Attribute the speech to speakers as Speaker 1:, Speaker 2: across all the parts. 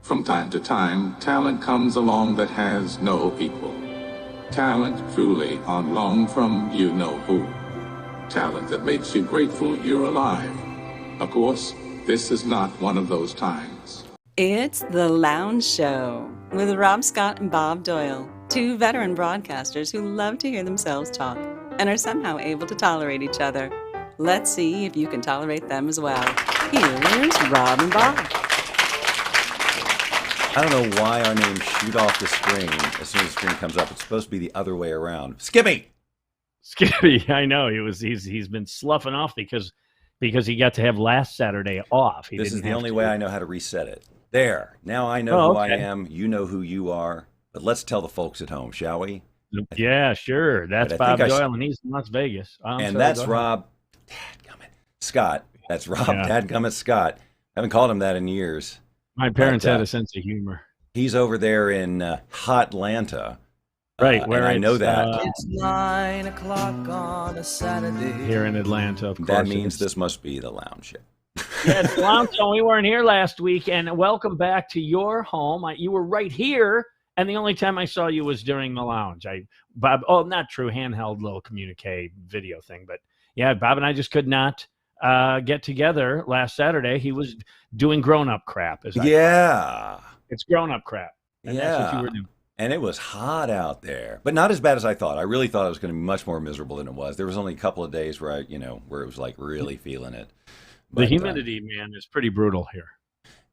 Speaker 1: From time to time, talent comes along that has no equal. Talent truly on loan from you-know-who. Talent that makes you grateful you're alive. Of course, this is not one of those times.
Speaker 2: It's The Lounge Show with Rob Scott and Bob Doyle, two veteran broadcasters who love to hear themselves talk and are somehow able to tolerate each other. Let's see if you can tolerate them as well. Here's Rob and Bob.
Speaker 3: I don't know why our names shoot off the screen as soon as the screen comes up. It's supposed to be the other way around. Skippy!
Speaker 4: Skippy, I know. He's been sloughing off because he got to have last Saturday off.
Speaker 3: This is the only way I know how to reset it. There. Now I know who I am. You know who you are. But let's tell the folks at home, shall we?
Speaker 4: Yeah, sure. That's Bob Doyle, and he's in Las Vegas.
Speaker 3: And that's Rob Dadgummit Scott. That's Rob Dadgummit Scott. I haven't called him that in years.
Speaker 4: My parents had a sense of humor.
Speaker 3: He's over there in Hotlanta.
Speaker 4: Right, where
Speaker 3: I know that.
Speaker 5: It's 9 o'clock on a Saturday.
Speaker 4: Here in Atlanta, of course.
Speaker 3: That means this must be the Lounge Show.
Speaker 4: Yes, the Lounge Show. We weren't here last week, and welcome back to your home. You were right here, and the only time I saw you was during the Lounge. Bob, not true, handheld little communique video thing, but yeah, Bob and I just could not get together last Saturday. He was doing grown-up crap. It's grown-up crap. And that's what you were doing.
Speaker 3: And it was hot out there, but not as bad as I thought. I really thought it was going to be much more miserable than it was. There was only a couple of days where where it was like really feeling it. But,
Speaker 4: the humidity, man, is pretty brutal here.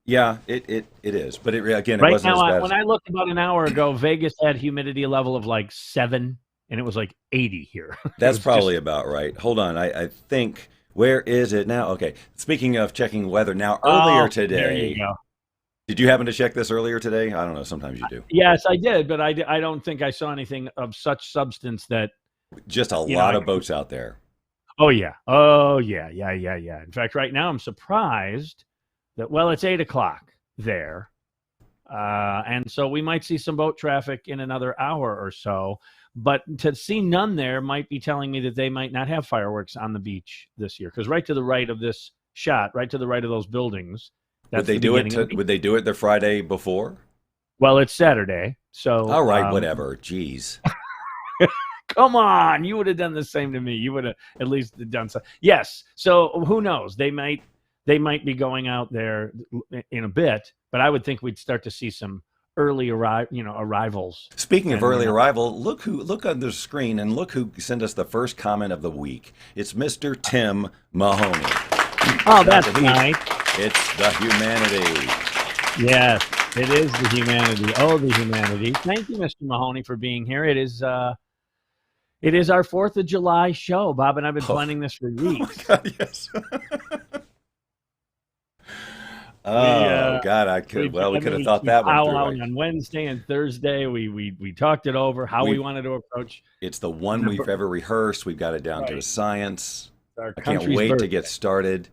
Speaker 3: Yeah, it is. But it wasn't
Speaker 4: now,
Speaker 3: as bad.
Speaker 4: When I looked about an hour ago, Vegas had humidity level of like 7, and it was like 80 here.
Speaker 3: That's probably about right. Hold on, I think. Where is it now? Okay. Speaking of checking weather, now earlier today.
Speaker 4: There you go.
Speaker 3: Did you happen to check this earlier today? I don't know. Sometimes you do.
Speaker 4: Yes, I did, but I don't think I saw anything of such substance that.
Speaker 3: Just a lot of boats out there.
Speaker 4: Oh yeah. In fact, right now I'm surprised that it's 8 o'clock there, and so we might see some boat traffic in another hour or so. But to see none there might be telling me that they might not have fireworks on the beach this year, because right to the right of this shot, right to the right of those buildings.
Speaker 3: Would they do it? Would they do it the Friday before?
Speaker 4: Well, it's Saturday, so.
Speaker 3: All right, whatever. Jeez.
Speaker 4: Come on, you would have done the same to me. You would have at least done so. Yes. So who knows? They might be going out there in a bit, but I would think we'd start to see some early arrivals.
Speaker 3: Speaking of early arrival, look on the screen and look who sent us the first comment of the week. It's Mr. Tim Mahoney.
Speaker 4: Oh, that's nice.
Speaker 3: It's the humanity.
Speaker 4: Yes, it is the humanity. Oh, the humanity. Thank you, Mr. Mahoney, for being here. It is our 4th of July show. Bob and I have been planning this for weeks.
Speaker 3: Oh, my God, yes. God, I could. Well, we could have thought that one through. Right?
Speaker 4: On Wednesday and Thursday, we talked it over, how we wanted to approach.
Speaker 3: It's the one we've ever rehearsed. We've got it down to a science.
Speaker 4: I
Speaker 3: can't wait to get started.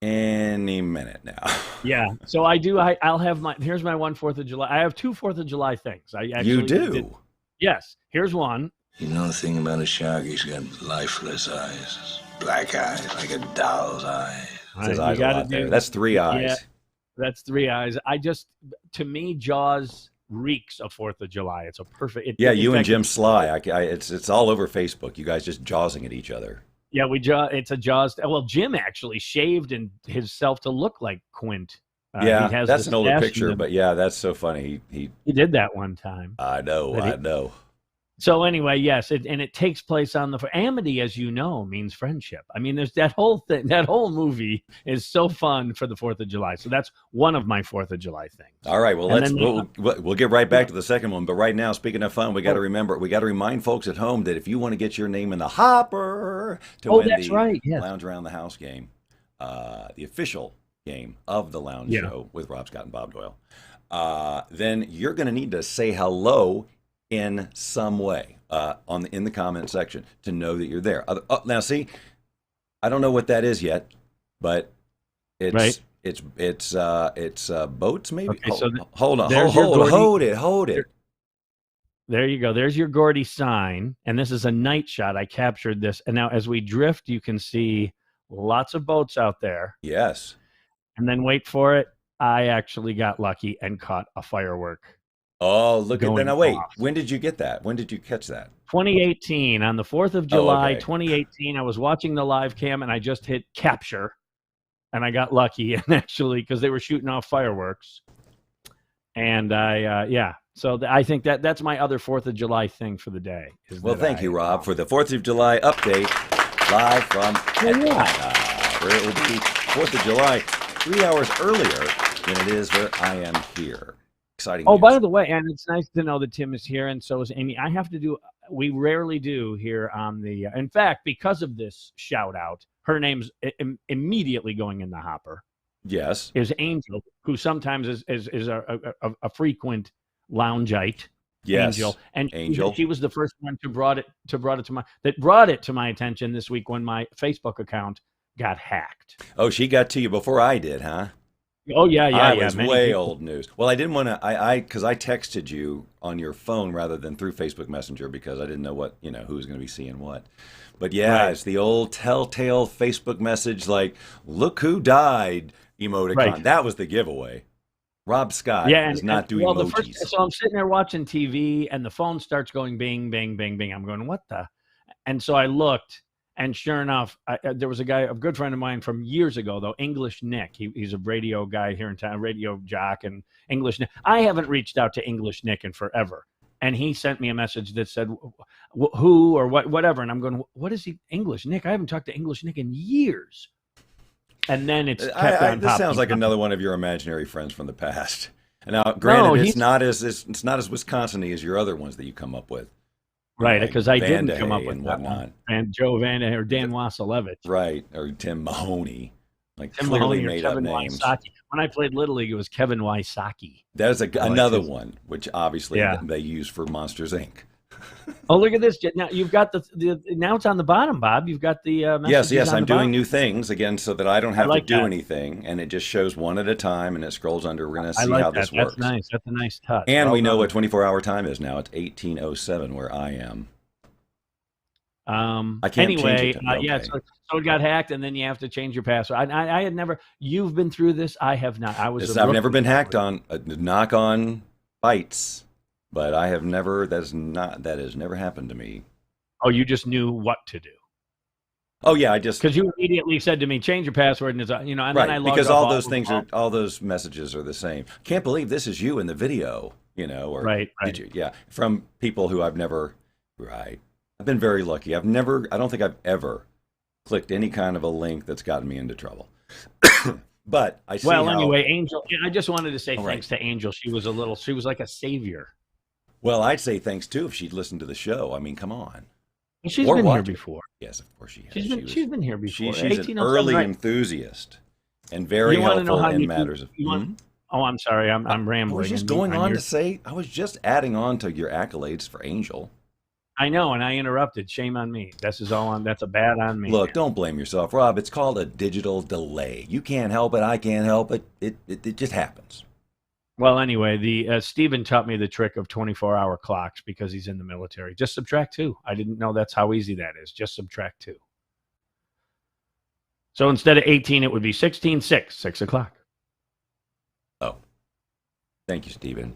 Speaker 3: Any minute now.
Speaker 4: Yeah. So I do. I'll have here's my 4th of July. I have 2 4th of July things. I actually
Speaker 3: You do?
Speaker 4: did. Yes. Here's one.
Speaker 6: You know the thing about a shark? He's got lifeless eyes. Black eyes, like a doll's eyes.
Speaker 3: That's 3 eyes.
Speaker 4: Yeah, that's 3 eyes. To me, Jaws reeks of 4th of July. It's a perfect.
Speaker 3: You and Jim Sly. It's all over Facebook. You guys just jawsing at each other.
Speaker 4: Yeah, it's a Jaws. Well, Jim actually shaved himself to look like Quint.
Speaker 3: That's an older picture, but yeah, that's so funny. He
Speaker 4: did that one time.
Speaker 3: I know.
Speaker 4: So anyway, yes, it takes place on the Amity, as you know, means friendship. I mean, there's that whole thing. That whole movie is so fun for the 4th of July. So that's one of my 4th of July things.
Speaker 3: All right, well,
Speaker 4: And
Speaker 3: we'll get right back to the second one. But right now, speaking of fun, we got to remind folks at home that if you want to get your name in the hopper to win
Speaker 4: that's
Speaker 3: the
Speaker 4: right, yes.
Speaker 3: Lounge Around the House game, the official game of the Lounge Show with Rob Scott and Bob Doyle, then you're going to need to say hello in some way in the comment section to know that you're there. Now, see, I don't know what that is yet, but it's
Speaker 4: right.
Speaker 3: it's boats maybe.
Speaker 4: Okay, so
Speaker 3: hold on, hold it.
Speaker 4: There you go. There's your Gordy sign, and this is a night shot. I captured this, and now as we drift, you can see lots of boats out there.
Speaker 3: Yes.
Speaker 4: And then wait for it. I actually got lucky and caught a firework.
Speaker 3: Oh, look at that. Now, wait.
Speaker 4: Off.
Speaker 3: When did you get that? When did you catch that?
Speaker 4: 2018. On the 4th of July,
Speaker 3: okay.
Speaker 4: 2018, I was watching the live cam, and I just hit capture, and I got lucky. And actually, because they were shooting off fireworks. And So I think that's my other 4th of July thing for the day.
Speaker 3: Well, thank you, Rob, for the 4th of July update live from Atlanta, where it will be 4th of July 3 hours earlier than it is where I am here. Exciting.
Speaker 4: Oh,
Speaker 3: news.
Speaker 4: by the way, and it's nice to know that Tim is here, and so is Amy. We rarely do here on the. In fact, because of this shout out, her name's immediately going in the hopper.
Speaker 3: Yes.
Speaker 4: Is Angel, who sometimes is a frequent loungeite.
Speaker 3: Yes.
Speaker 4: Angel, and
Speaker 3: Angel.
Speaker 4: She was the first one to brought it to my attention this week when my Facebook account got hacked.
Speaker 3: Oh, she got to you before I did, huh?
Speaker 4: Oh yeah.
Speaker 3: I was way old news. Well, I didn't want to. Because I texted you on your phone rather than through Facebook Messenger because I didn't know who was going to be seeing what. But yeah, It's the old telltale Facebook message like, "Look who died" emoticon.
Speaker 4: Right.
Speaker 3: That was the giveaway. Rob Scott is not doing emojis.
Speaker 4: So I'm sitting there watching TV, and the phone starts going bing, bing, bing, bing. I'm going, what the? And so I looked. And sure enough, there was a good friend of mine from years ago, though, English Nick. He's a radio guy here in town, radio jock, and English Nick. I haven't reached out to English Nick in forever. And he sent me a message that said, who or whatever. And I'm going, what is he, English Nick? I haven't talked to English Nick in years. And then it's kept on
Speaker 3: this sounds like another one of your imaginary friends from the past. And now, granted, it's not as Wisconsin-y as your other ones that you come up with.
Speaker 4: Right, because I didn't
Speaker 3: Vandahay
Speaker 4: come up with
Speaker 3: and
Speaker 4: that
Speaker 3: whatnot.
Speaker 4: one. And Joe Vandahay or Dan Wasilewicz.
Speaker 3: Right, or Tim Mahoney. Like
Speaker 4: Tim
Speaker 3: clearly
Speaker 4: Mahoney or
Speaker 3: made
Speaker 4: Kevin
Speaker 3: up names.
Speaker 4: Wysocki. When I played Little League, it was Kevin Wysocki.
Speaker 3: There's another one, which obviously they use for Monsters, Inc.
Speaker 4: Oh, look at this. Now you've got now it's on the bottom, Bob. You've got the messages
Speaker 3: Yes,
Speaker 4: on
Speaker 3: I'm
Speaker 4: the
Speaker 3: doing
Speaker 4: bottom.
Speaker 3: new things again so that I don't have to do
Speaker 4: that.
Speaker 3: anything, and it just shows one at a time, and it scrolls under. We're going to
Speaker 4: I
Speaker 3: see
Speaker 4: like
Speaker 3: how
Speaker 4: that.
Speaker 3: this works.
Speaker 4: That's nice. That's a nice touch.
Speaker 3: And we know what 24-hour time is now. It's 18:07 where I am. I can't change it. Okay.
Speaker 4: So it got hacked, and then you have to change your password. I had never. You've been through this. I have not.
Speaker 3: I've never been hacked on. Knock on bites, but I have never. That has never happened to me.
Speaker 4: Oh, you just knew what to do.
Speaker 3: Oh yeah, I just
Speaker 4: because you immediately said to me, "Change your password," and it's and
Speaker 3: right,
Speaker 4: then I logged
Speaker 3: because
Speaker 4: up
Speaker 3: all those things are all those messages are the same. Can't believe this is you in the video. Or
Speaker 4: right.
Speaker 3: Did you? Yeah, from people who I've never. Right. I've been very lucky. I don't think I've ever clicked any kind of a link that's gotten me into trouble. But I see
Speaker 4: anyway, Angel, I just wanted to say thanks to Angel. She was like a savior.
Speaker 3: Well, I'd say thanks too if she'd listened to the show. I mean, come on.
Speaker 4: Well, she's been here before.
Speaker 3: Yes, of course she has.
Speaker 4: She's been here before.
Speaker 3: She's an early enthusiast and very helpful in matters of.
Speaker 4: Oh, I'm sorry. I'm rambling.
Speaker 3: I was just going on to say. I was just adding on to your accolades for Angel.
Speaker 4: I know, and I interrupted. Shame on me. That's a bad on me.
Speaker 3: Look, don't blame yourself, Rob. It's called a digital delay. You can't help it. I can't help it. It just happens.
Speaker 4: Well, anyway, Stephen taught me the trick of 24-hour clocks because he's in the military. Just subtract 2. I didn't know that's how easy that is. Just subtract 2. So instead of 18, it would be 16, 6 o'clock.
Speaker 3: Oh, thank you, Stephen.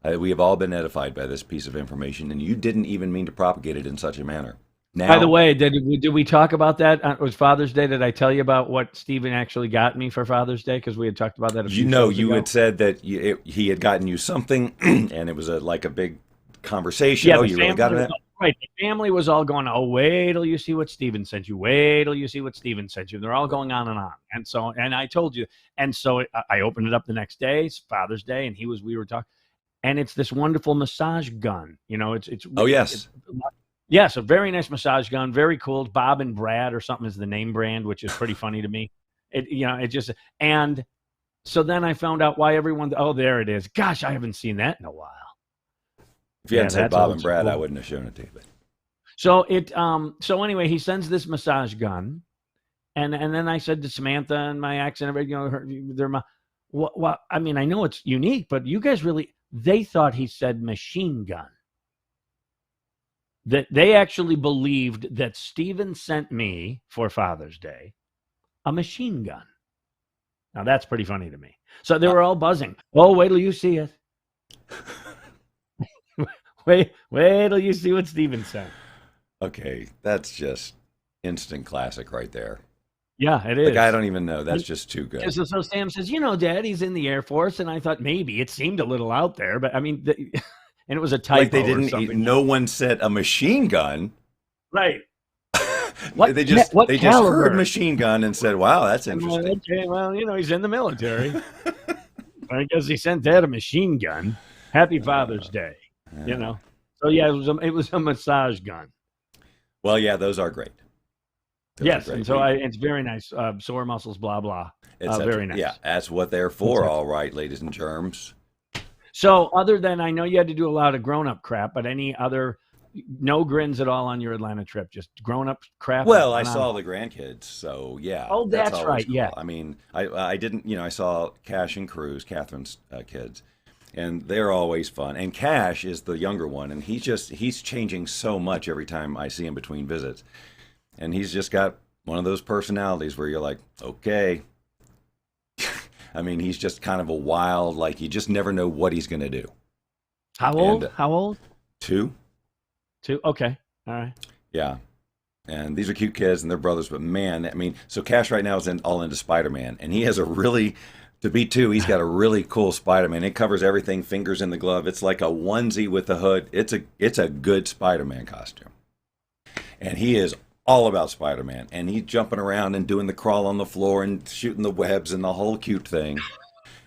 Speaker 3: We have all been edified by this piece of information, and you didn't even mean to propagate it in such a manner. Now,
Speaker 4: by the way, did we talk about that? It was Father's Day. Did I tell you about what Stephen actually got me for Father's Day? Because we had talked about that a few shows ago.
Speaker 3: You had said that he had gotten you something, and it was like a big conversation.
Speaker 4: Yeah,
Speaker 3: Oh, you really got it?
Speaker 4: Right. The family was all going, oh, wait till you see what Steven sent you. Wait till you see what Steven sent you. They're all going on and on. And so, and I told you. And so I opened it up the next day. It's Father's Day. And we were talking. And it's this wonderful massage gun. You know, it's
Speaker 3: Oh, yes.
Speaker 4: Yes, a very nice massage gun. Very cool. Bob and Brad or something is the name brand, which is pretty funny to me. And so then I found out why everyone, oh, there it is. Gosh, I haven't seen that in a while.
Speaker 3: If you hadn't said Bob and Brad, cool. I wouldn't have shown it to you. But.
Speaker 4: So anyway, he sends this massage gun, and then I said to Samantha and my ex and everybody, well, I mean, I know it's unique, but you guys they thought he said machine gun. That they actually believed that Steven sent me for Father's Day a machine gun. Now that's pretty funny to me. So they were all buzzing. Oh, wait till you see it. Wait till you see what Steven sent.
Speaker 3: Okay, that's just instant classic right there.
Speaker 4: Yeah, it is.
Speaker 3: Like, I don't even know. That's just too good.
Speaker 4: So Sam says, Dad, he's in the Air Force. And I thought maybe it seemed a little out there. But, I mean, and it was a typo.
Speaker 3: Like they didn't, no one said a machine gun.
Speaker 4: Right.
Speaker 3: They just heard machine gun and said, wow, that's interesting.
Speaker 4: Okay, well, he's in the military. I guess he sent Dad a machine gun. Happy Father's Day. So yeah, it was a massage gun.
Speaker 3: Well, yeah, those are great.
Speaker 4: Yes, and so it's very nice. Sore muscles, blah blah. Very nice.
Speaker 3: Yeah, that's what they're for. All right, ladies and germs.
Speaker 4: So, other than, I know you had to do a lot of grown-up crap, but any other no grins at all on your Atlanta trip? Just grown-up crap.
Speaker 3: Well, I saw the grandkids, so yeah.
Speaker 4: Oh, that's right.
Speaker 3: Cool.
Speaker 4: Yeah.
Speaker 3: I mean, I didn't. I saw Cash and Cruz, Catherine's kids. And they're always fun. And Cash is the younger one, and he's changing so much every time I see him between visits. And he's just got one of those personalities where you're like, okay. I mean, he's just kind of a wild, like, you just never know what he's going to do.
Speaker 4: How old?
Speaker 3: 2.
Speaker 4: 2? Okay. All right.
Speaker 3: Yeah. And these are cute kids, and they're brothers. But, man, I mean, so Cash right now is all into Spider-Man. And he has a really... To be 2, he's got a really cool Spider-Man. It covers everything, fingers in the glove. It's like a onesie with the hood. It's a good Spider-Man costume. And he is all about Spider-Man. And he's jumping around and doing the crawl on the floor and shooting the webs and the whole cute thing.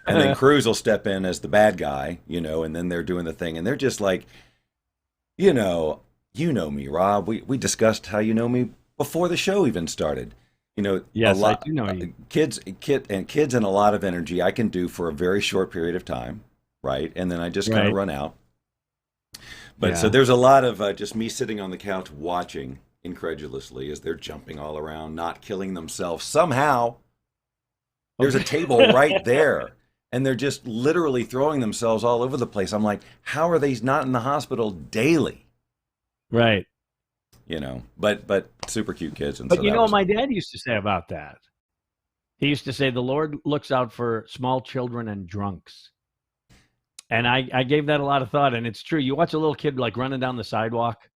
Speaker 3: And then Cruz will step in as the bad guy, and then they're doing the thing. And they're just like, you know me, Rob. We discussed how you know me before the show even started.
Speaker 4: Yes, I do know you.
Speaker 3: Kids and a lot of energy I can do for a very short period of time, right? And then I just kind of run out. But so there's a lot of just me sitting on the couch watching incredulously as they're jumping all around, not killing themselves. Somehow, there's a table right there, and they're just literally throwing themselves all over the place. I'm like, how are they not in the hospital daily?
Speaker 4: Right.
Speaker 3: But super cute kids. And
Speaker 4: but so my dad used to say about that. He used to say, the Lord looks out for small children and drunks. And I gave that a lot of thought, and it's true. You watch a little kid like running down the sidewalk,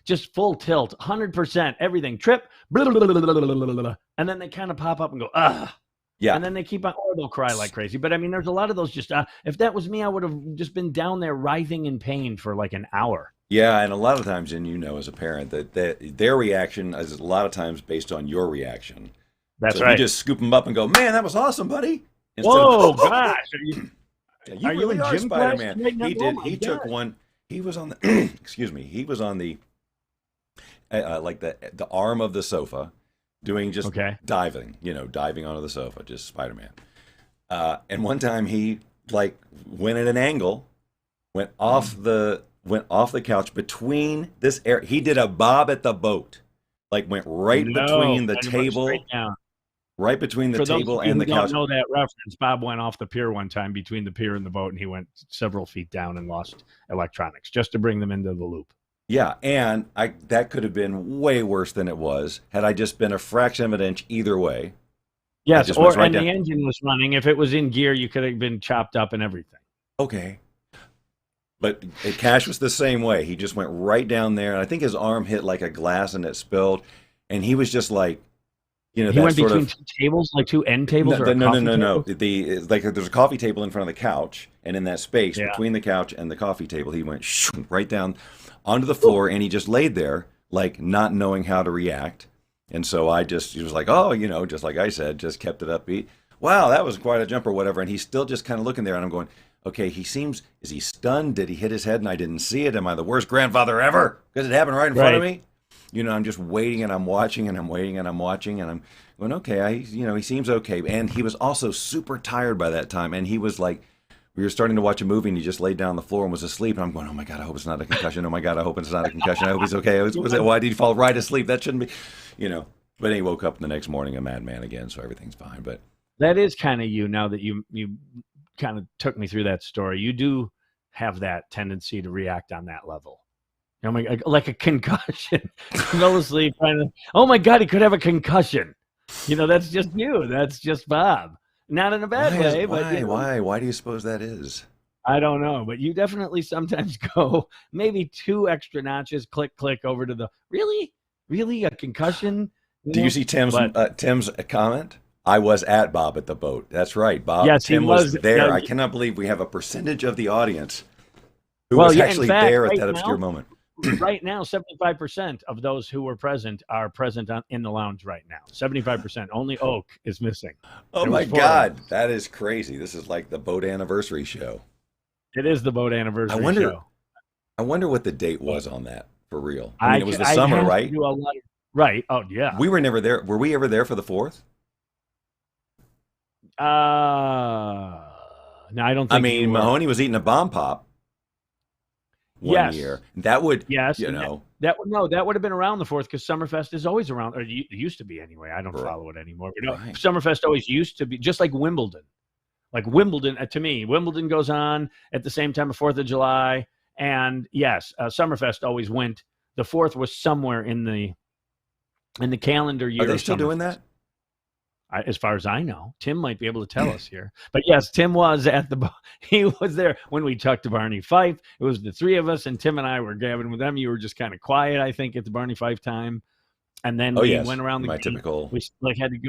Speaker 4: just full tilt, 100%, everything, trip, blah, blah, blah, blah, blah, blah, blah, and then they kind of pop up and go, ah.
Speaker 3: Yeah.
Speaker 4: And then they keep on, or they'll cry like crazy. But I mean, there's a lot of those just, if that was me, I would have just been down there writhing in pain for like an hour.
Speaker 3: Yeah, and a lot of times, and as a parent, that their reaction is a lot of times based on your reaction.
Speaker 4: That's
Speaker 3: so
Speaker 4: right.
Speaker 3: You just scoop them up and go, man, that was awesome, buddy.
Speaker 4: Whoa, gosh.
Speaker 3: You really are Spider-Man. He did. He took one. He was on the, excuse me, he was on the, like the arm of the sofa doing just diving, diving onto the sofa, just Spider-Man. And one time he like went at an angle, went off the couch between this air. He did a bob at the boat, like went between the table, right between the table and the couch.
Speaker 4: Don't know that reference. Bob went off the pier one time between the pier and the boat, and he went several feet down and lost electronics just to bring them into the loop.
Speaker 3: Yeah, and that could have been way worse than it was had I just been a fraction of an inch either way.
Speaker 4: Yes, the engine was running. If it was in gear, you could have been chopped up and everything.
Speaker 3: Okay. But Cash was the same way. He just went right down there, and I think his arm hit like a glass and it spilled, and he was just like,
Speaker 4: he went between two tables, like two end tables.
Speaker 3: No. There's a coffee table in front of the couch, And in that space
Speaker 4: Yeah.
Speaker 3: between the couch and the coffee table, he went right down onto the floor, and he just laid there, like not knowing how to react. And so he was like, oh, just like I said, just kept it upbeat. Wow, that was quite a jump or whatever. And he's still just kind of looking there, and I'm going, okay, is he stunned? Did he hit his head and I didn't see it? Am I the worst grandfather ever? Because it happened right in front of me. I'm just waiting and I'm watching and I'm waiting and I'm watching and I'm going, okay, he seems okay. And he was also super tired by that time. And he was like, we were starting to watch a movie and he just laid down on the floor and was asleep. And I'm going, oh my God, I hope it's not a concussion. Oh my God, I hope it's not a concussion. I hope he's okay. Why did he fall right asleep? That shouldn't be, But then he woke up the next morning a madman again, so everything's fine. But
Speaker 4: that is kind of you now that you kind of took me through that story. You do have that tendency to react on that level. Like a concussion. Fell asleep oh my God, he could have a concussion. That's just you. That's just Bob. Not in a bad way.
Speaker 3: Why do you suppose that is?
Speaker 4: I don't know, but you definitely sometimes go maybe 2 extra notches, click over to the really a concussion.
Speaker 3: Do you see Tim's comment? I was at Bob at the boat. That's right, Bob.
Speaker 4: Yes,
Speaker 3: Tim was there.
Speaker 4: Yeah,
Speaker 3: I cannot believe we have a percentage of the audience who was actually there at that obscure moment.
Speaker 4: Right now, 75% of those who were present are present in the lounge right now. 75%. Only Oak is missing.
Speaker 3: Oh my God, that is crazy. This is like the boat anniversary show.
Speaker 4: It is the boat anniversary show.
Speaker 3: I wonder what the date was on that for real. I mean, it was the summer, right?
Speaker 4: Right. Oh yeah.
Speaker 3: We were never there. Were we ever there for the 4th?
Speaker 4: No, I don't think.
Speaker 3: I mean, Mahoney was eating a bomb pop. One year. That would,
Speaker 4: that would have been around the 4th because Summerfest is always around, or it used to be anyway. I don't follow it anymore. But Summerfest always used to be just like Wimbledon. Like Wimbledon, to me, Wimbledon goes on at the same time of 4th of July. And yes, Summerfest always went. The 4th was somewhere in the calendar year.
Speaker 3: Are they still doing that?
Speaker 4: As far as I know, Tim might be able to tell us here. But yes, Tim was he was there when we talked to Barney Fife. It was the 3 of us, and Tim and I were gabbing with them. You were just kind of quiet, I think, at the Barney Fife time. And then we went around the gate.
Speaker 3: Typical.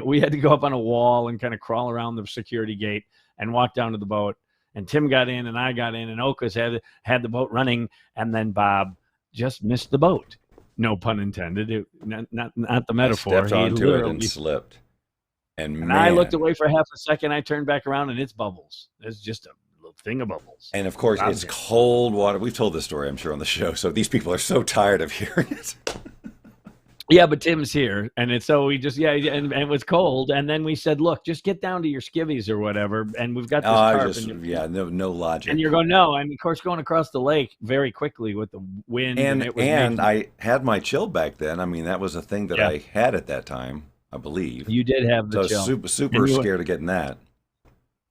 Speaker 4: We had to go up on a wall and kind of crawl around the security gate and walk down to the boat. And Tim got in, and I got in, and Okus had the boat running, and then Bob just missed the boat. No pun intended. Not the metaphor.
Speaker 3: Stepped onto it and slipped. And
Speaker 4: I looked away for half a second. I turned back around, and it's bubbles. It's just a little thing of bubbles.
Speaker 3: And, of course, it's cold water. We've told this story, I'm sure, on the show. So these people are so tired of hearing it.
Speaker 4: Yeah, but Tim's here. And so we just, and it was cold. And then we said, look, just get down to your skivvies or whatever. And we've got this tarp. No
Speaker 3: logic.
Speaker 4: And you're going, no. And, of course, going across the lake very quickly with the wind.
Speaker 3: And I had my chill back then. I mean, that was a thing that I had at that time. I believe
Speaker 4: you did have the chill.
Speaker 3: Super scared of getting that.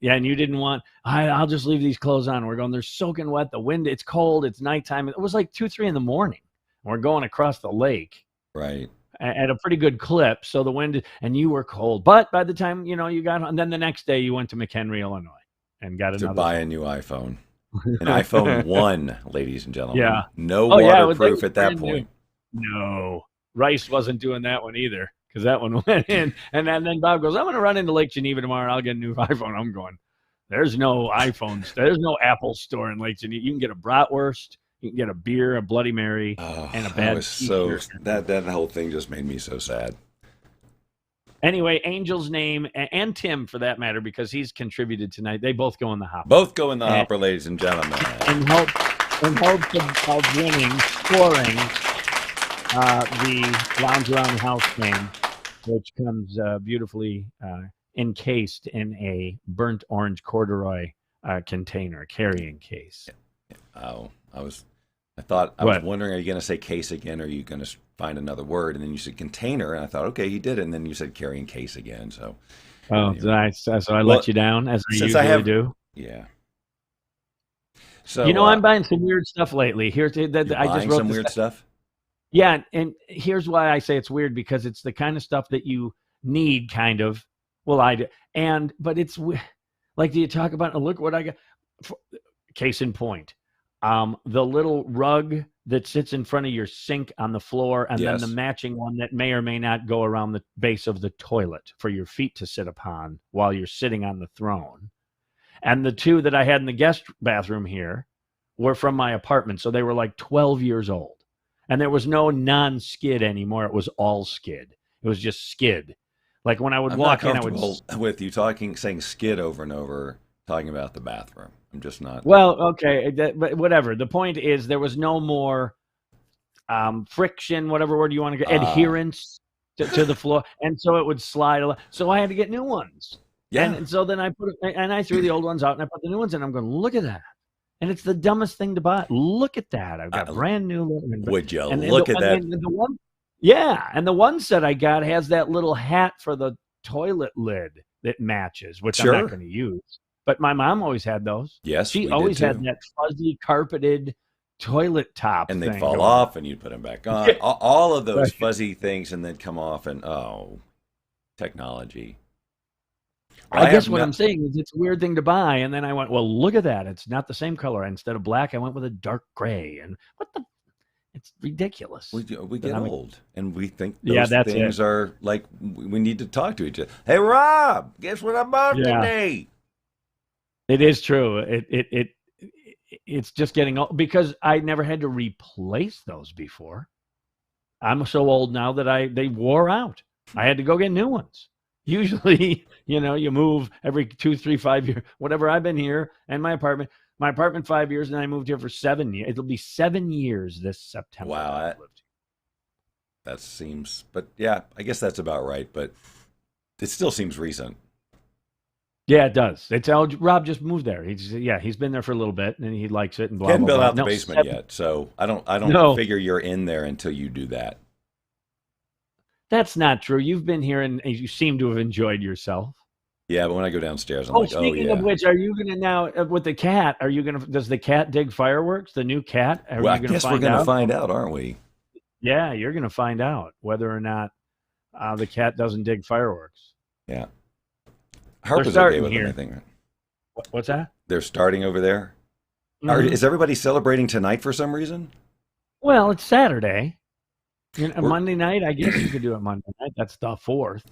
Speaker 4: Yeah, and you didn't want. I'll just leave these clothes on. We're going. They're soaking wet. The wind. It's cold. It's nighttime. It was like 2-3 in the morning. We're going across the lake.
Speaker 3: Right.
Speaker 4: At a pretty good clip. So the wind and you were cold. But by the time you got home, and then the next day you went to McHenry, Illinois, and got another.
Speaker 3: To buy a new iPhone. An iPhone 1, ladies and gentlemen.
Speaker 4: Yeah.
Speaker 3: No waterproof at that point.
Speaker 4: No, Rice wasn't doing that one either. Because that one went in. And then Bob goes, I'm going to run into Lake Geneva tomorrow and I'll get a new iPhone. I'm going, there's no iPhones. There's no Apple store in Lake Geneva. You can get a bratwurst, you can get a beer, a Bloody Mary, and a bad
Speaker 3: that whole thing just made me so sad.
Speaker 4: Anyway, Angel's name, and Tim for that matter, because he's contributed tonight. They both go in the hopper.
Speaker 3: Both go in the hopper, ladies and gentlemen.
Speaker 4: In hopes of winning, scoring the Lounge Around the House game, which comes beautifully encased in a burnt orange corduroy container, carrying case.
Speaker 3: Oh, I was wondering, are you going to say case again, or are you going to find another word? And then you said container, and I thought, okay, he did it. And then you said carrying case again. So,
Speaker 4: nice. So I let you down, as I usually do.
Speaker 3: Yeah. So
Speaker 4: I'm buying some weird stuff lately. I just wrote
Speaker 3: some weird stuff.
Speaker 4: Yeah, and here's why I say it's weird, because it's the kind of stuff that you need, kind of. Well, I do. But it's like, do you talk about, look what I got? Case in point, the little rug that sits in front of your sink on the floor, and then the matching one that may or may not go around the base of the toilet for your feet to sit upon while you're sitting on the throne. And the two that I had in the guest bathroom here were from my apartment. So they were like 12 years old. And there was no non-skid anymore. It was all skid. It was just skid. Like when I would walk in, I would...
Speaker 3: with you saying skid over and over, talking about the bathroom. I'm just not...
Speaker 4: Well, okay, but whatever. The point is there was no more friction, whatever word you want to go, adherence to the floor. And so it would slide a lot. So I had to get new ones.
Speaker 3: Yeah.
Speaker 4: And so then I threw the old ones out and I put the new ones in. I'm going, look at that. And it's the dumbest thing to buy. Look at that. I've got brand new.
Speaker 3: Would you look at that?
Speaker 4: And the one set I got has that little hat for the toilet lid that matches, which I'm not going to use. But my mom always had those.
Speaker 3: Yes,
Speaker 4: she always had that fuzzy carpeted toilet top.
Speaker 3: And they'd fall off and you'd put them back on. Yeah. All of those fuzzy things and then come off and, technology.
Speaker 4: I guess what I'm saying is it's a weird thing to buy. And then I went, well, look at that. It's not the same color. Instead of black, I went with a dark gray. And it's ridiculous.
Speaker 3: We get old and we think those things are like, we need to talk to each other. Hey, Rob, guess what I bought today?
Speaker 4: It is true. It's just getting old because I never had to replace those before. I'm so old now that they wore out. I had to go get new ones. Usually, you move every 2, 3, 5 years, whatever. I've been here and my apartment 5 years, and I moved here for 7 years. It'll be 7 years this September.
Speaker 3: Wow. That seems, but yeah, I guess that's about right. But it still seems recent.
Speaker 4: Yeah, it does. It's Rob just moved there. He's been there for a little bit and he likes it and blah,
Speaker 3: hadn't
Speaker 4: blah,
Speaker 3: built
Speaker 4: blah.
Speaker 3: out the basement yet, so I don't figure you're in there until you do that.
Speaker 4: That's not true. You've been here and you seem to have enjoyed yourself.
Speaker 3: Yeah, but when I go downstairs, I'm
Speaker 4: speaking of which, are you going to now with the cat? Does the cat dig fireworks? The new cat?
Speaker 3: I guess we're going to find out, aren't we?
Speaker 4: Yeah, you're going to find out whether or not the cat doesn't dig fireworks.
Speaker 3: Yeah. Harper's okay with them, I think.
Speaker 4: What's that?
Speaker 3: They're starting over there. Mm-hmm. Is everybody celebrating tonight for some reason?
Speaker 4: Well, it's Saturday. Monday night, I guess you could do it Monday night. That's the 4th.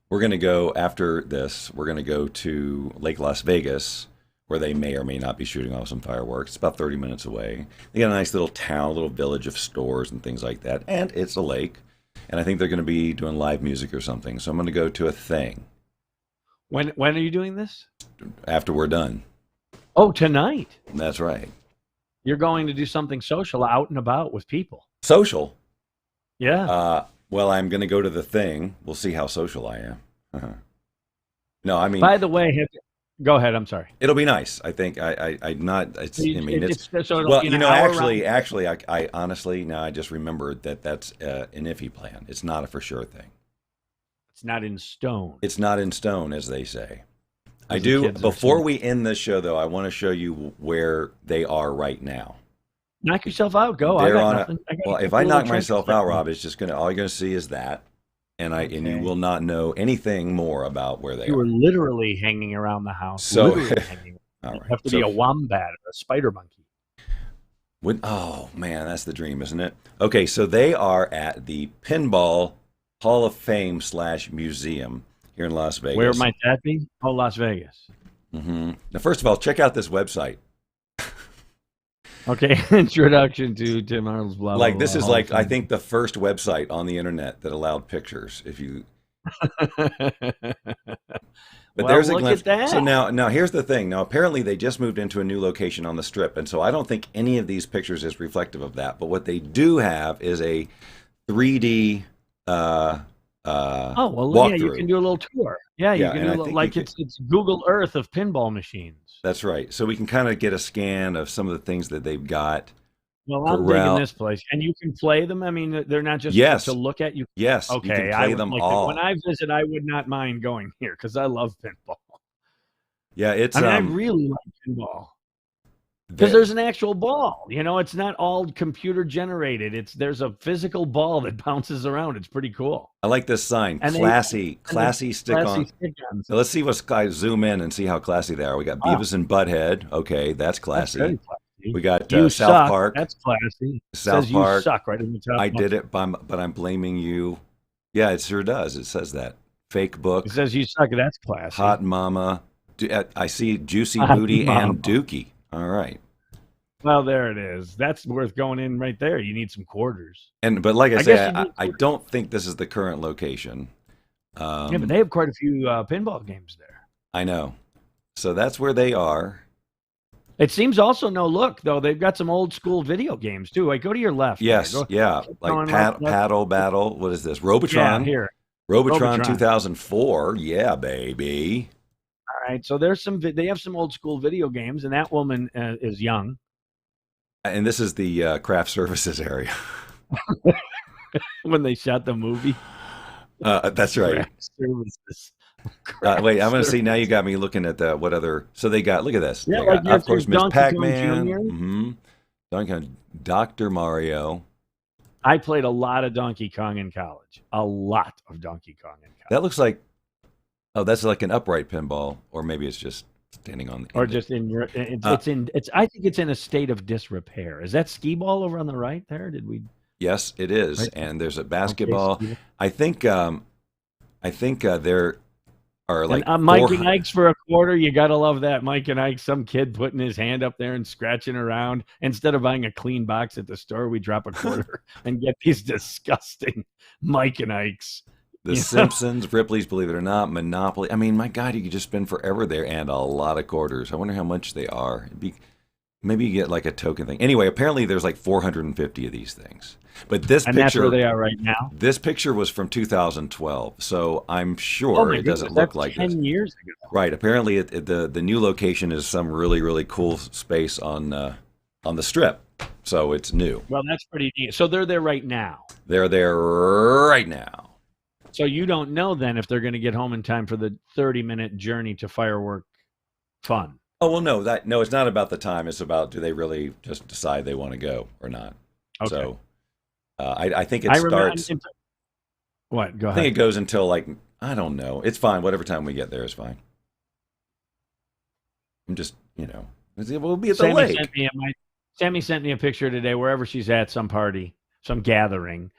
Speaker 3: We're going to go after this. We're going to go to Lake Las Vegas, where they may or may not be shooting off some fireworks. It's about 30 minutes away. They got a nice little town, a little village of stores and things like that. And it's a lake. And I think they're going to be doing live music or something. So I'm going to go to a thing.
Speaker 4: When are you doing this?
Speaker 3: After we're done.
Speaker 4: Oh, tonight.
Speaker 3: That's right.
Speaker 4: You're going to do something social out and about with people.
Speaker 3: Social?
Speaker 4: Yeah.
Speaker 3: Well, I'm going to go to the thing. We'll see how social I am. Uh-huh. No, I mean.
Speaker 4: By the way, go ahead. I'm sorry.
Speaker 3: It'll be nice. I think I'm not. It's. I mean, it's.
Speaker 4: So
Speaker 3: well, actually, I honestly now I just remembered that's an iffy plan. It's not a for sure thing.
Speaker 4: It's not in stone.
Speaker 3: It's not in stone, as they say. I do. Before we end this show, though, I want to show you where they are right now.
Speaker 4: Knock yourself out. Go.
Speaker 3: If I knock myself out, Rob, it's just gonna. All you're gonna see is that, and you will not know anything more about where they are.
Speaker 4: You were literally hanging around the house.
Speaker 3: So,
Speaker 4: all right. You have to be a wombat or a spider monkey.
Speaker 3: Oh man, that's the dream, isn't it? Okay, so they are at the Pinball Hall of Fame / museum here in Las Vegas.
Speaker 4: Where might that be? Oh, Las Vegas.
Speaker 3: Mm-hmm. Now, first of all, check out this website.
Speaker 4: Okay, introduction to Tim Arnold's blah, blah,
Speaker 3: this is I think the first website on the internet that allowed pictures. If you, but there's a glimpse. At that. So now here's the thing. Now apparently they just moved into a new location on the Strip, and so I don't think any of these pictures is reflective of that. But what they do have is a 3D. Walkthrough.
Speaker 4: You can do a little tour. Yeah, you can do it's Google Earth of pinball machines.
Speaker 3: That's right. So we can kind of get a scan of some of the things that they've got.
Speaker 4: Well, I'm digging this place, and you can play them. I mean, they're not just to look at. You
Speaker 3: yes,
Speaker 4: okay.
Speaker 3: You can play them all.
Speaker 4: When I visit, I would not mind going here because I love pinball.
Speaker 3: Yeah, it's.
Speaker 4: I really like pinball. Because there's an actual ball, it's not all computer generated. There's a physical ball that bounces around. It's pretty cool.
Speaker 3: I like this sign, classy stick-on. So let's see what's zoom in and see how classy they are. We got Beavis and Butthead. Okay, that's classy.
Speaker 4: That's classy.
Speaker 3: We got
Speaker 4: South
Speaker 3: South Park.
Speaker 4: That's classy.
Speaker 3: South Park.
Speaker 4: You suck right in the top.
Speaker 3: I did it, but I'm blaming you. Yeah, it sure does. It says that. Fake book.
Speaker 4: It says you suck. That's classy.
Speaker 3: Hot Mama. I see Juicy Booty and Dookie. All right.
Speaker 4: Well, there it is. That's worth going in right there. You need some quarters.
Speaker 3: But like I say, I don't think this is the current location.
Speaker 4: Yeah, but they have quite a few pinball games there.
Speaker 3: I know. So that's where they are.
Speaker 4: It seems also look, though. They've got some old school video games, too. Like, go to your left.
Speaker 3: Yes, yeah. Like Paddle Battle. What is this? Robotron?
Speaker 4: Yeah, here.
Speaker 3: Robotron 2004. Yeah, baby.
Speaker 4: All right. So they have some old school video games, and that woman is young.
Speaker 3: And this is the craft services area.
Speaker 4: When they shot the movie.
Speaker 3: That's right.
Speaker 4: Craft services.
Speaker 3: Wait, I'm going to see. Now you got me looking at what other. So they got. Look at this.
Speaker 4: Yeah, like
Speaker 3: of course, Miss
Speaker 4: Donkey
Speaker 3: Pac-Man.
Speaker 4: Kong
Speaker 3: Donkey Kong, Dr. Mario.
Speaker 4: I played a lot of Donkey Kong in college. A lot of Donkey Kong in college.
Speaker 3: That looks like. Oh, that's like an upright pinball, or maybe it's just standing on.
Speaker 4: Or just in. It's. I think it's in a state of disrepair. Is that skee ball over on the right there? Did we?
Speaker 3: Yes, it is. Right. And there's a basketball.
Speaker 4: Okay,
Speaker 3: I think there are like
Speaker 4: Mike and Ike's for a quarter. You gotta love that. Mike and Ike, some kid putting his hand up there and scratching around. Instead of buying a clean box at the store, we drop a quarter and get these disgusting Mike and Ike's.
Speaker 3: The Simpsons, Ripley's, Believe It or Not, Monopoly. I mean, my God, you could just spend forever there, and a lot of quarters. I wonder how much they are. Maybe you get like a token thing. Anyway, apparently there's like 450 of these things. But this picture,
Speaker 4: that's where they are right now.
Speaker 3: This picture was from 2012, so I'm sure it doesn't look like
Speaker 4: 10 years ago.
Speaker 3: Right. Apparently, the new location is some really, really cool space on the Strip, so it's new.
Speaker 4: Well, that's pretty neat. So they're there right now.
Speaker 3: They're there right now.
Speaker 4: So you don't know then if they're going to get home in time for the 30-minute journey to firework fun.
Speaker 3: Oh well, no, it's not about the time. It's about do they really just decide they want to go or not.
Speaker 4: Okay.
Speaker 3: So I think it starts.
Speaker 4: What? Go ahead.
Speaker 3: I think it goes until like I don't know. It's fine. Whatever time we get there is fine. I'm just we'll be at the lake.
Speaker 4: Sammy sent me a picture today. Wherever she's at, some party, some gathering,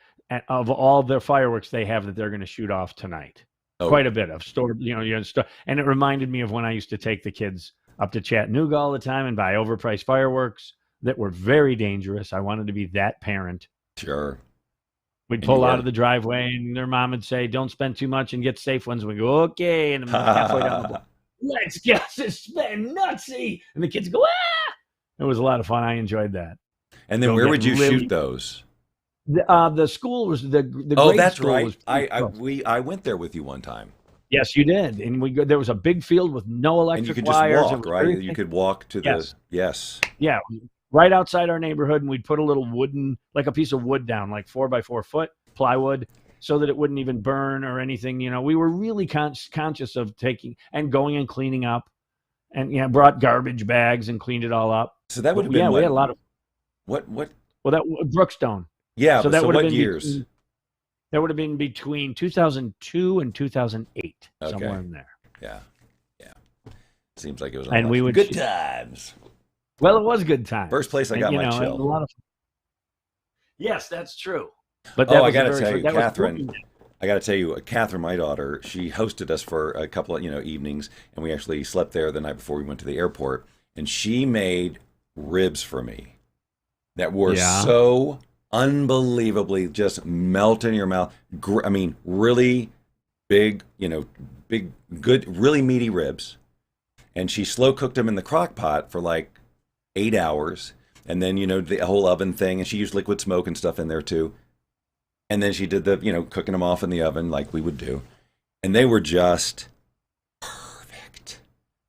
Speaker 4: of all the fireworks they have that they're going to shoot off tonight. Oh. Quite a bit of stored, and it reminded me of when I used to take the kids up to Chattanooga all the time and buy overpriced fireworks that were very dangerous. I wanted to be that parent.
Speaker 3: Sure.
Speaker 4: We'd pull out of the driveway and their mom would say, don't spend too much and get safe ones. We go, okay. And halfway down the block, let's get to spend nutsy. And the kids go, ah! It was a lot of fun. I enjoyed that.
Speaker 3: And then where would you shoot those?
Speaker 4: The school was the
Speaker 3: grade that's school right. I went there with you one time.
Speaker 4: Yes, you did. And there was a big field with no electric wires.
Speaker 3: And you could just walk, right? You could walk to the yes.
Speaker 4: Yeah, right outside our neighborhood, and we'd put a little like a piece of wood down, like 4x4 foot plywood, so that it wouldn't even burn or anything. We were really conscious of taking and going and cleaning up, and brought garbage bags and cleaned it all up.
Speaker 3: So that would have been
Speaker 4: we had a lot of
Speaker 3: what?
Speaker 4: Well, that Brookstone.
Speaker 3: Yeah.
Speaker 4: So that would have been
Speaker 3: years?
Speaker 4: That would have been between 2002 and 2008, somewhere in there.
Speaker 3: Yeah. Seems like it was.
Speaker 4: And we would
Speaker 3: good times.
Speaker 4: Well, it was good times.
Speaker 3: First place I got my chill.
Speaker 4: A lot of. Yes, that's true. But
Speaker 3: I got to tell you, Catherine. I got to tell you, Catherine, my daughter, she hosted us for a couple of evenings, and we actually slept there the night before we went to the airport. And she made ribs for me that were so unbelievably just melt in your mouth. I mean, really big, big, good, really meaty ribs. And she slow cooked them in the crock pot for like 8 hours. And then, the whole oven thing. And she used liquid smoke and stuff in there too. And then she did the, cooking them off in the oven like we would do. And they were just perfect.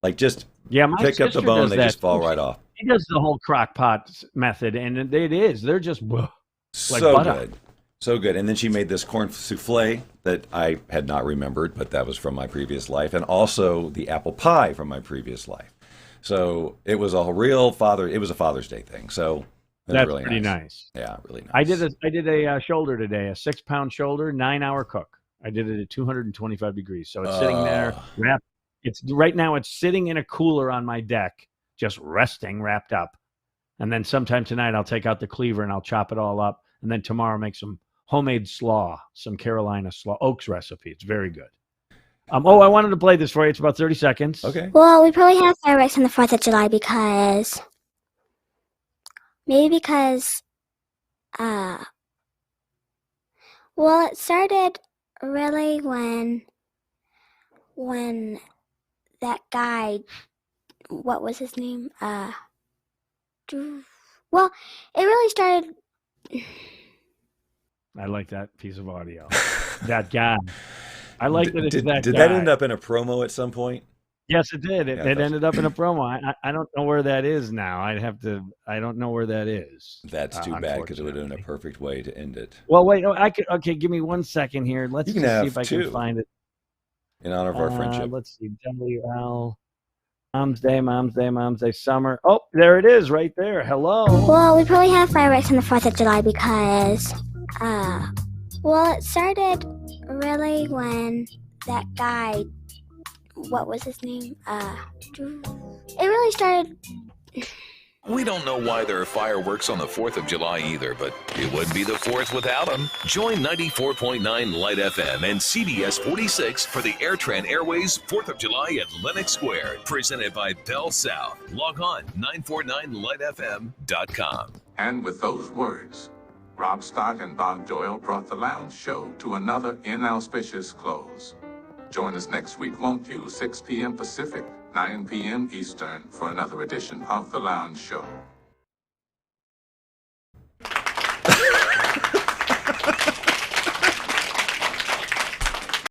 Speaker 3: Like just pick up the bone, they just fall right off.
Speaker 4: She does the whole crock pot method. And it is. They're just like
Speaker 3: so
Speaker 4: butter.
Speaker 3: Good. So good. And then she made this corn souffle that I had not remembered, but that was from my previous life. And also the apple pie from my previous life. So it was a Father's Day thing. So
Speaker 4: that's
Speaker 3: really
Speaker 4: pretty nice.
Speaker 3: Yeah, really nice.
Speaker 4: I did a shoulder today, a 6-pound shoulder, 9-hour cook. I did it at 225 degrees. So it's sitting there wrapped. Right now it's sitting in a cooler on my deck, just resting, wrapped up. And then sometime tonight I'll take out the cleaver and I'll chop it all up. And then tomorrow make some homemade slaw, some Carolina slaw, Oaks recipe. It's very good. I wanted to play this for you. It's about 30 seconds.
Speaker 3: Okay.
Speaker 7: Well, we probably have fireworks on the 4th of July because well, it started really when that guy, what was his name? Well, it really started.
Speaker 4: I like that piece of audio. That guy. I like that it's that guy.
Speaker 3: Did that end up in a promo at some point?
Speaker 4: Yes, it did. It ended up in a promo. I don't know where that is now. I don't know where that is.
Speaker 3: That's too bad because it would have been a perfect way to end it.
Speaker 4: Well, wait. Okay, give me 1 second here. Let's just see if I can find it.
Speaker 3: In honor of our friendship.
Speaker 4: Let's see. WL. Mom's Day, summer. Oh, there it is right there. Hello.
Speaker 7: Well, we probably have fireworks on the 4th of July because, well, it started really when that guy, what was his name? It really started.
Speaker 8: We don't know why there are fireworks on the 4th of July either, but it wouldn't be the 4th without them. Join 94.9 Light FM and CBS 46 for the AirTran Airways 4th of July at Lenox Square, presented by Bell South. Log on 949lightfm.com.
Speaker 1: And with those words, Rob Scott and Bob Doyle brought the Lounge Show to another inauspicious close. Join us next week, won't you? 6 p.m. Pacific, 9 p.m. Eastern, for another edition of The Lounge Show.